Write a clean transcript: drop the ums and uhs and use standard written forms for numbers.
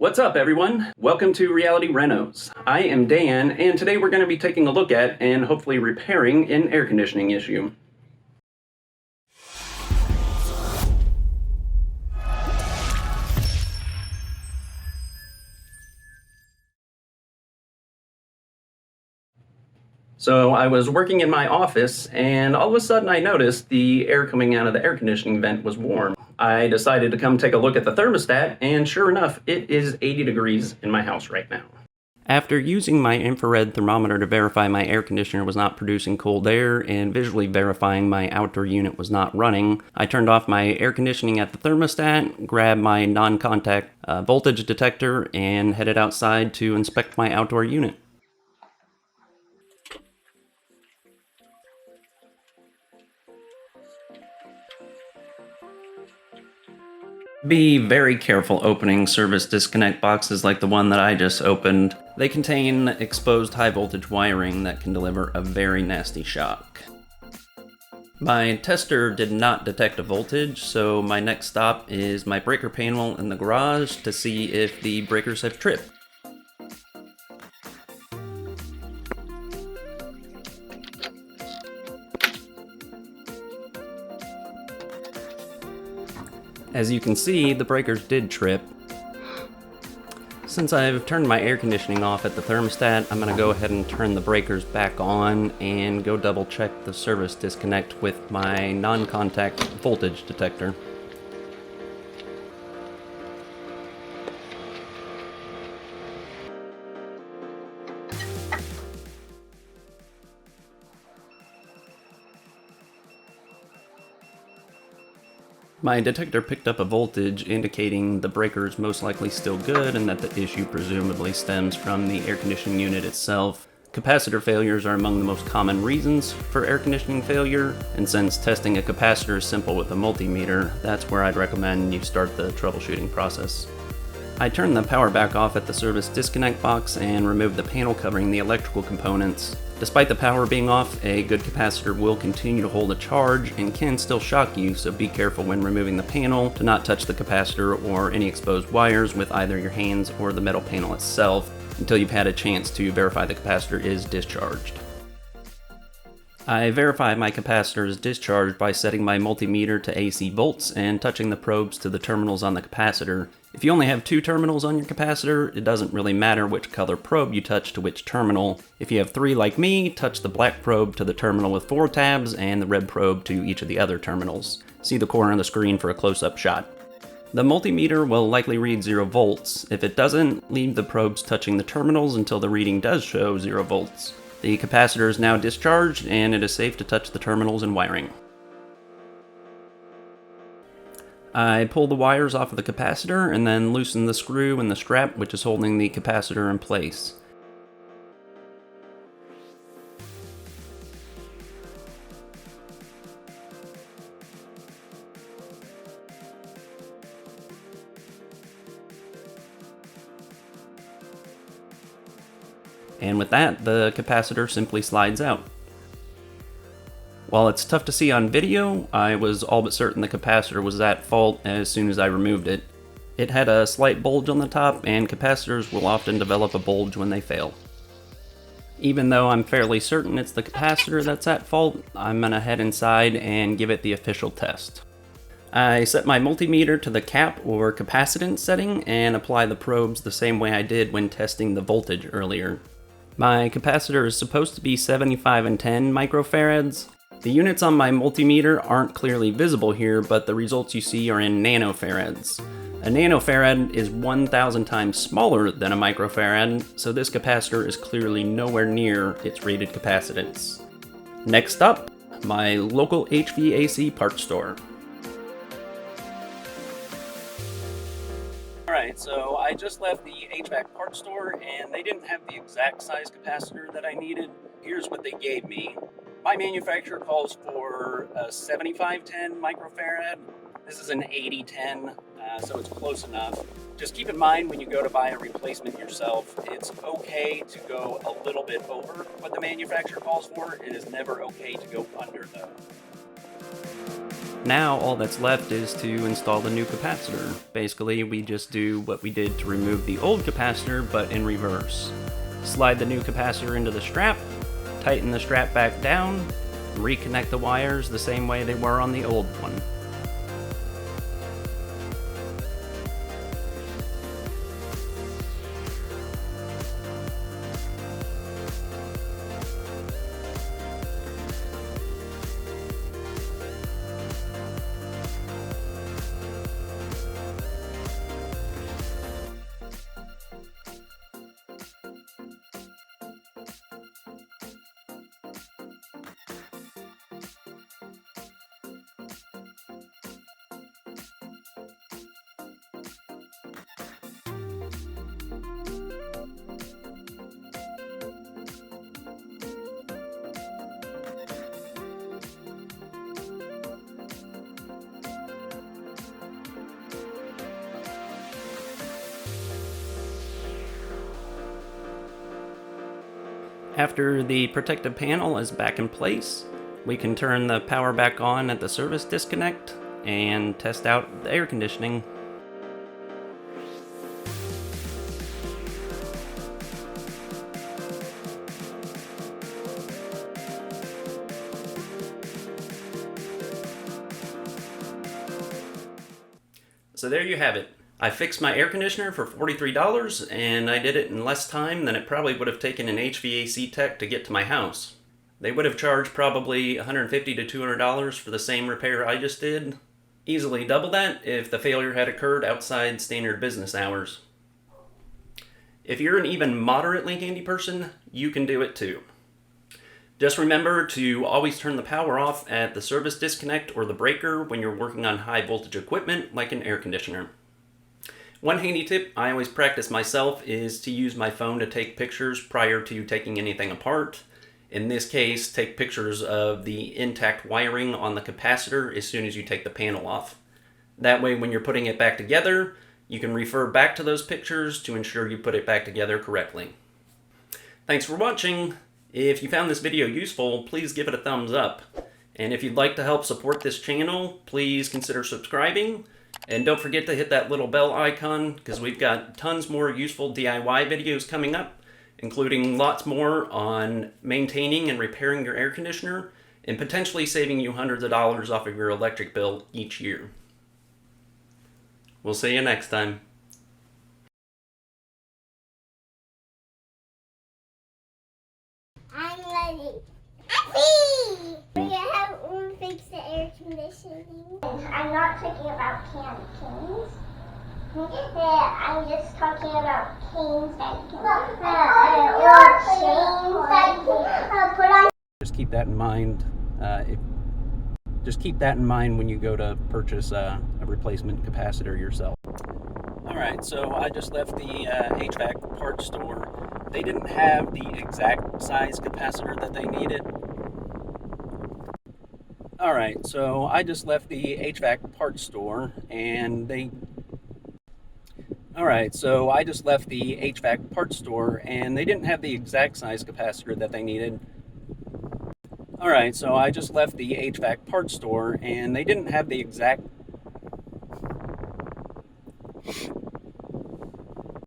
What's up, everyone? Welcome to Reality Renos. I am Dan, and today we're going to be taking a look at and hopefully repairing an air conditioning issue. So I was working in my office, and all of a sudden I noticed the air coming out of the air conditioning vent was warm. I decided to come take a look at the thermostat, and sure enough, it is 80 degrees in my house right now. After using my infrared thermometer to verify my air conditioner was not producing cold air and visually verifying my outdoor unit was not running, I turned off my air conditioning at the thermostat, grabbed my non-contact voltage detector, and headed outside to inspect my outdoor unit. Be very careful opening service disconnect boxes like the one that I just opened. They contain exposed high voltage wiring that can deliver a very nasty shock. My tester did not detect a voltage, so my next stop is my breaker panel in the garage to see if the breakers have tripped. As you can see, the breakers did trip. Since I've turned my air conditioning off at the thermostat, I'm going to go ahead and turn the breakers back on and go double check the service disconnect with my non-contact voltage detector. My detector picked up a voltage indicating the breaker is most likely still good and that the issue presumably stems from the air conditioning unit itself. Capacitor failures are among the most common reasons for air conditioning failure, and since testing a capacitor is simple with a multimeter, that's where I'd recommend you start the troubleshooting process. I turned the power back off at the service disconnect box and removed the panel covering the electrical components. Despite the power being off, a good capacitor will continue to hold a charge and can still shock you, so be careful when removing the panel to not touch the capacitor or any exposed wires with either your hands or the metal panel itself until you've had a chance to verify the capacitor is discharged. I verify my capacitor is discharged by setting my multimeter to AC volts and touching the probes to the terminals on the capacitor. If you only have two terminals on your capacitor, it doesn't really matter which color probe you touch to which terminal. If you have three like me, touch the black probe to the terminal with 4 tabs and the red probe to each of the other terminals. See the corner of the screen for a close-up shot. The multimeter will likely read 0 volts. If it doesn't, leave the probes touching the terminals until the reading does show 0 volts. The capacitor is now discharged, and it is safe to touch the terminals and wiring. I pull the wires off of the capacitor and then loosen the screw and the strap which is holding the capacitor in place. And with that, the capacitor simply slides out. While it's tough to see on video, I was all but certain the capacitor was at fault as soon as I removed it. It had a slight bulge on the top, and capacitors will often develop a bulge when they fail. Even though I'm fairly certain it's the capacitor that's at fault, I'm gonna head inside and give it the official test. I set my multimeter to the cap or capacitance setting and apply the probes the same way I did when testing the voltage earlier. My capacitor is supposed to be 75 and 10 microfarads. The units on my multimeter aren't clearly visible here, but the results you see are in nanofarads. A nanofarad is 1,000 times smaller than a microfarad, so this capacitor is clearly nowhere near its rated capacitance. Next up, my local HVAC parts store. Alright, so I just left the HVAC parts store and they didn't have the exact size capacitor that I needed. Here's what they gave me. My manufacturer calls for a 7510 microfarad. This is an 8010, so it's close enough. Just keep in mind when you go to buy a replacement yourself, it's okay to go a little bit over what the manufacturer calls for. It is never okay to go under though. Now all that's left is to install the new capacitor. Basically, we just do what we did to remove the old capacitor, but in reverse. Slide the new capacitor into the strap, tighten the strap back down, reconnect the wires the same way they were on the old one. After the protective panel is back in place, we can turn the power back on at the service disconnect and test out the air conditioning. So there you have it. I fixed my air conditioner for $43, and I did it in less time than it probably would have taken an HVAC tech to get to my house. They would have charged probably $150 to $200 for the same repair I just did. Easily double that if the failure had occurred outside standard business hours. If you're an even moderately handy person, you can do it too. Just remember to always turn the power off at the service disconnect or the breaker when you're working on high voltage equipment like an air conditioner. One handy tip I always practice myself is to use my phone to take pictures prior to taking anything apart. In this case, take pictures of the intact wiring on the capacitor as soon as you take the panel off. That way, when you're putting it back together, you can refer back to those pictures to ensure you put it back together correctly. Thanks for watching. If you found this video useful, please give it a thumbs up. And if you'd like to help support this channel, please consider subscribing. And don't forget to hit that little bell icon, because we've got tons more useful DIY videos coming up, including lots more on maintaining and repairing your air conditioner, and potentially saving you hundreds of dollars off of your electric bill each year. We'll see you next time. I'm ready. Happy! We have fix the air conditioning. I'm not talking about candy canes. I'm just talking about canes that you can or chains that you can put on. Just keep that in mind. Just keep that in mind when you go to purchase a replacement capacitor yourself. Alright, so I just left the HVAC parts store. They didn't have the exact size capacitor that they needed. Alright, so I just left the HVAC parts store and they didn't have the exact size capacitor that they needed. Alright, so I just left the HVAC parts store and they didn't have the exact